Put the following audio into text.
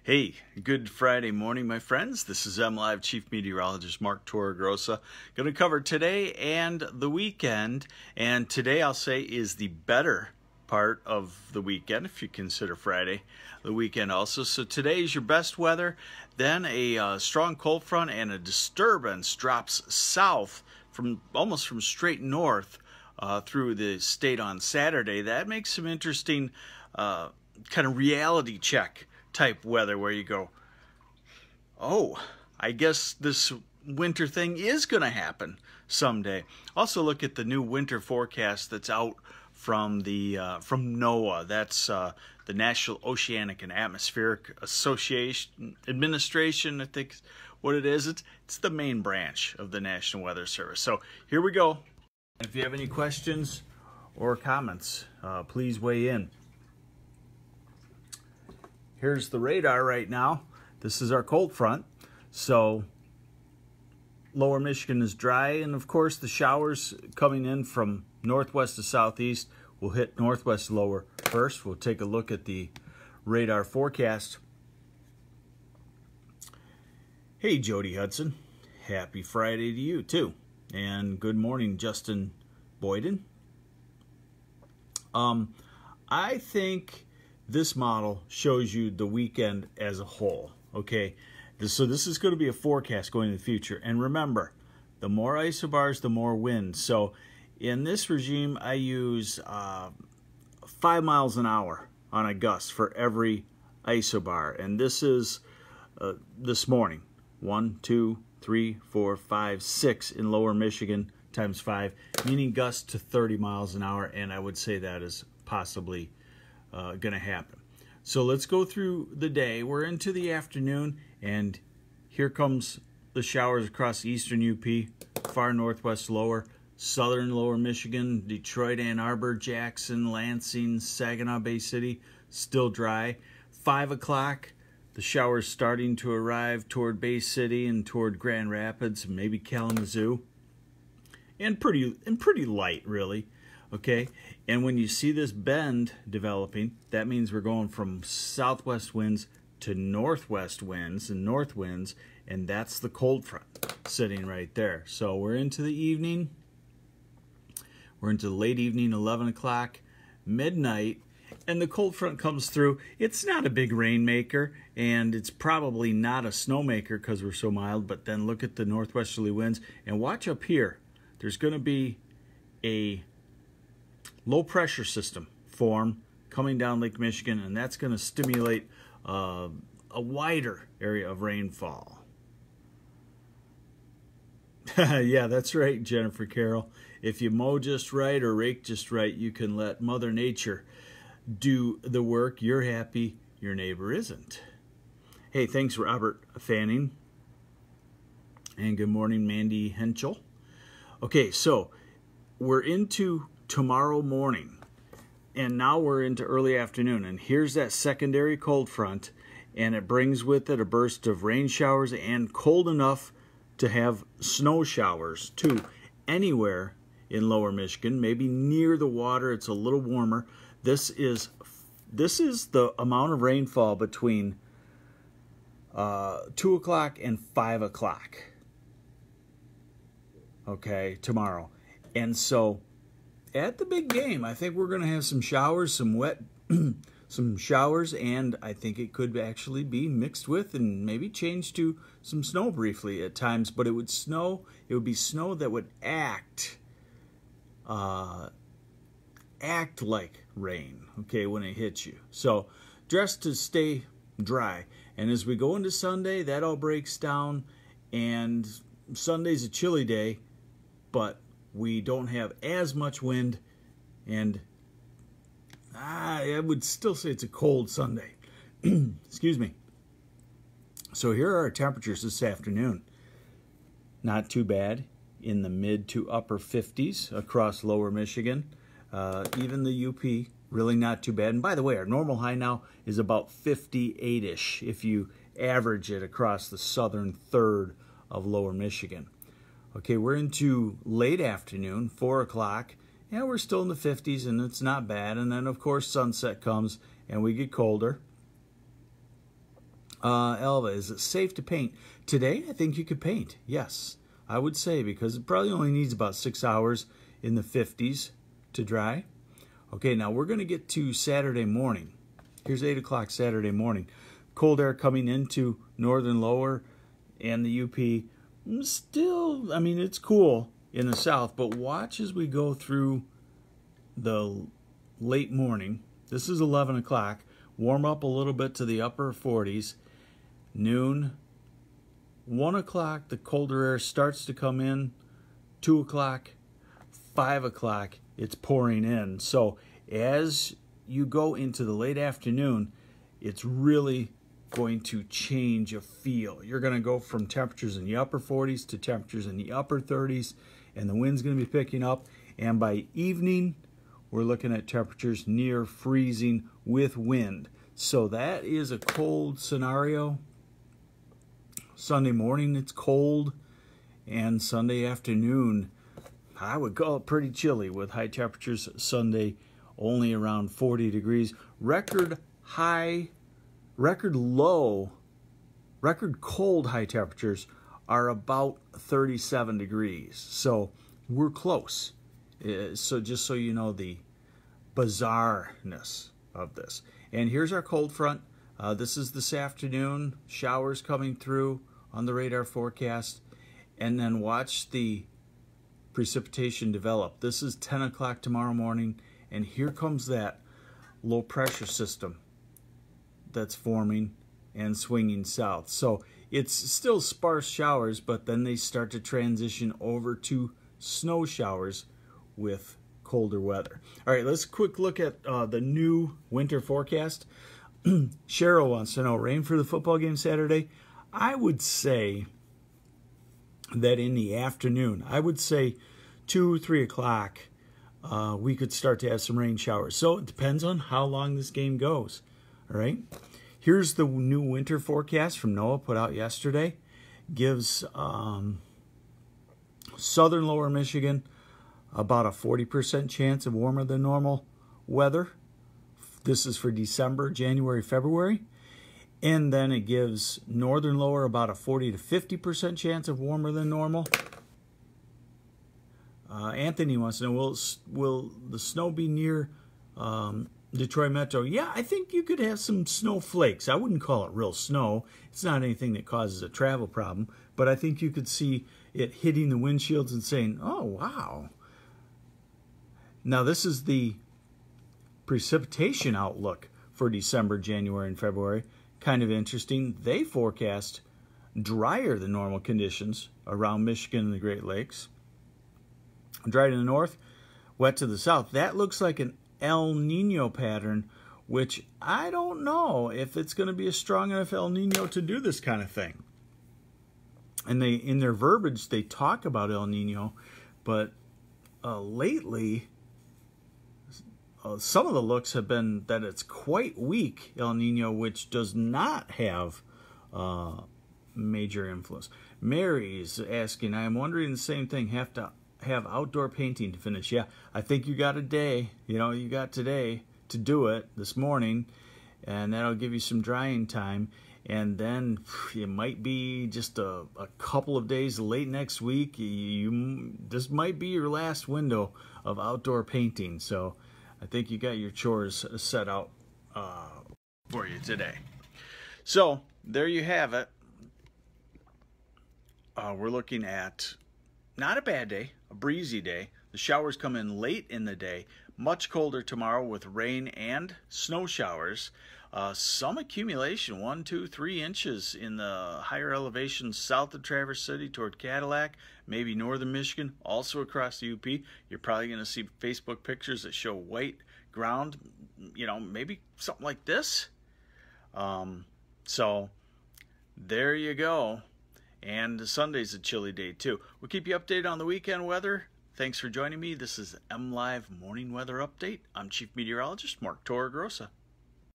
Hey, good Friday morning, my friends. This is MLive Chief Meteorologist Mark Torregrossa. Going to cover today and the weekend. And today I'll say is the better part of the weekend, if you consider Friday the weekend also. So today is your best weather. Then a strong cold front and a disturbance drops south from almost from straight north through the state on Saturday. That makes some interesting kind of reality check type weather where you go, oh, I guess this winter thing is going to happen someday. Also look at the new winter forecast that's out from the from NOAA. That's the National Oceanic and Atmospheric Association Administration, I think what it is. It's the main branch of the National Weather Service. So here we go. If you have any questions or comments, please weigh in. Here's the radar right now. This is our cold front. So lower Michigan is dry, and of course the showers coming in from northwest to southeast will hit northwest lower first. We'll take a look at the radar forecast. Hey, Jody Hudson. Happy Friday to you too. And good morning, Justin Boyden. I think this model shows you the weekend as a whole, okay? So this is going to be a forecast going into the future. And remember, the more isobars, the more wind. So in this regime, I use 5 miles an hour on a gust for every isobar. And this is this morning. 1, 2, 3, 4, 5, 6 in lower Michigan times 5, meaning gusts to 30 miles an hour. And I would say that is possibly going to happen. So let's go through the day. We're into the afternoon, and here comes the showers across eastern UP, far northwest lower, southern lower Michigan, Detroit, Ann Arbor, Jackson, Lansing, Saginaw Bay City, still dry. 5 o'clock, the showers starting to arrive toward Bay City and toward Grand Rapids, maybe Kalamazoo, and pretty light, really. Okay, and when you see this bend developing, that means we're going from southwest winds to northwest winds and north winds, and that's the cold front sitting right there. So we're into the evening. We're into the late evening, 11 o'clock, midnight, and the cold front comes through. It's not a big rainmaker, and it's probably not a snowmaker because we're so mild, but then look at the northwesterly winds, and watch up here. There's going to be a low pressure system form coming down Lake Michigan, and that's going to stimulate a wider area of rainfall. Yeah, that's right, Jennifer Carroll. If you mow just right or rake just right, you can let Mother Nature do the work. You're happy, your neighbor isn't. Hey, thanks, Robert Fanning. And good morning, Mandy Henschel. Okay, so we're into tomorrow morning, and now we're into early afternoon, and here's that secondary cold front, and it brings with it a burst of rain showers and cold enough to have snow showers too anywhere in lower Michigan, maybe near the water. It's a little warmer. This is the amount of rainfall between 2 o'clock and 5 o'clock, okay, tomorrow. And so at the big game, I think we're going to have some showers, some wet, some showers, and I think it could actually be mixed with and maybe change to some snow briefly at times. But it would snow. It would be snow that would act like rain, okay, when it hits you. So dress to stay dry. And as we go into Sunday, that all breaks down, and Sunday's a chilly day, but we don't have as much wind, and I would still say it's a cold Sunday. Excuse me. So here are our temperatures this afternoon. Not too bad, in the mid to upper 50s across lower Michigan. Even the UP, really not too bad. And by the way, our normal high now is about 58-ish if you average it across the southern third of lower Michigan. Okay, we're into late afternoon, 4 o'clock. Yeah, we're still in the 50s, and it's not bad. And then, of course, sunset comes, and we get colder. Elva, is it safe to paint? Today, I think you could paint. Yes, I would say, because it probably only needs about 6 hours in the 50s to dry. Okay, now we're going to get to Saturday morning. Here's 8 o'clock Saturday morning. Cold air coming into northern lower and the UP. Still, I mean, it's cool in the south, but watch as we go through the late morning. This is 11 o'clock. Warm up a little bit to the upper 40s. Noon. 1 o'clock, the colder air starts to come in. 2 o'clock, 5 o'clock, it's pouring in. So as you go into the late afternoon, it's really going to change a feel. You're going to go from temperatures in the upper 40s to temperatures in the upper 30s, and the wind's going to be picking up. And by evening, we're looking at temperatures near freezing with wind. So that is a cold scenario. Sunday morning, it's cold, and Sunday afternoon, I would call it pretty chilly with high temperatures Sunday only around 40 degrees. Record cold high temperatures are about 37 degrees. So we're close. So just so you know the bizarreness of this. And here's our cold front. This is this afternoon. Showers coming through on the radar forecast. And then watch the precipitation develop. This is 10 o'clock tomorrow morning. And here comes that low pressure system that's forming and swinging south. So it's still sparse showers, but then they start to transition over to snow showers with colder weather. All right, let's quick look at the new winter forecast. Cheryl wants to know, rain for the football game Saturday? I would say that in the afternoon, I would say 2, 3 o'clock, we could start to have some rain showers. So it depends on how long this game goes. All right. Here's the new winter forecast from NOAA put out yesterday. Gives southern lower Michigan about a 40% chance of warmer than normal weather. This is for December, January, February. And then it gives northern lower about a 40 to 50% chance of warmer than normal. Anthony wants to know, will the snow be near Detroit Metro? Yeah, I think you could have some snowflakes. I wouldn't call it real snow. It's not anything that causes a travel problem. But I think you could see it hitting the windshields and saying, oh, wow. Now, this is the precipitation outlook for December, January, and February. Kind of interesting. They forecast drier than normal conditions around Michigan and the Great Lakes. Dry to the north, wet to the south. That looks like an El Nino pattern, which I don't know if it's going to be a strong enough El Nino to do this kind of thing. And they, in their verbiage, they talk about El Nino, but lately, some of the looks have been that it's quite weak El Nino, which does not have major influence. Mary's asking, I am wondering the same thing. Have to have outdoor painting to finish. Yeah, I think you got a day. You know, you got today to do it this morning, and that'll give you some drying time. And then it might be just a couple of days late next week. This might be your last window of outdoor painting. So I think you got your chores set out for you today. So there you have it. We're looking at not a bad day, a breezy day. The showers come in late in the day. Much colder tomorrow with rain and snow showers. Some accumulation, 1, 2, 3 inches in the higher elevations south of Traverse City toward Cadillac, maybe northern Michigan, also across the UP. You're probably going to see Facebook pictures that show white ground, you know, maybe something like this. So there you go. And Sunday's a chilly day too. We'll keep you updated on the weekend weather. Thanks for joining me. This is MLive Morning Weather Update. I'm Chief Meteorologist Mark Torregrossa.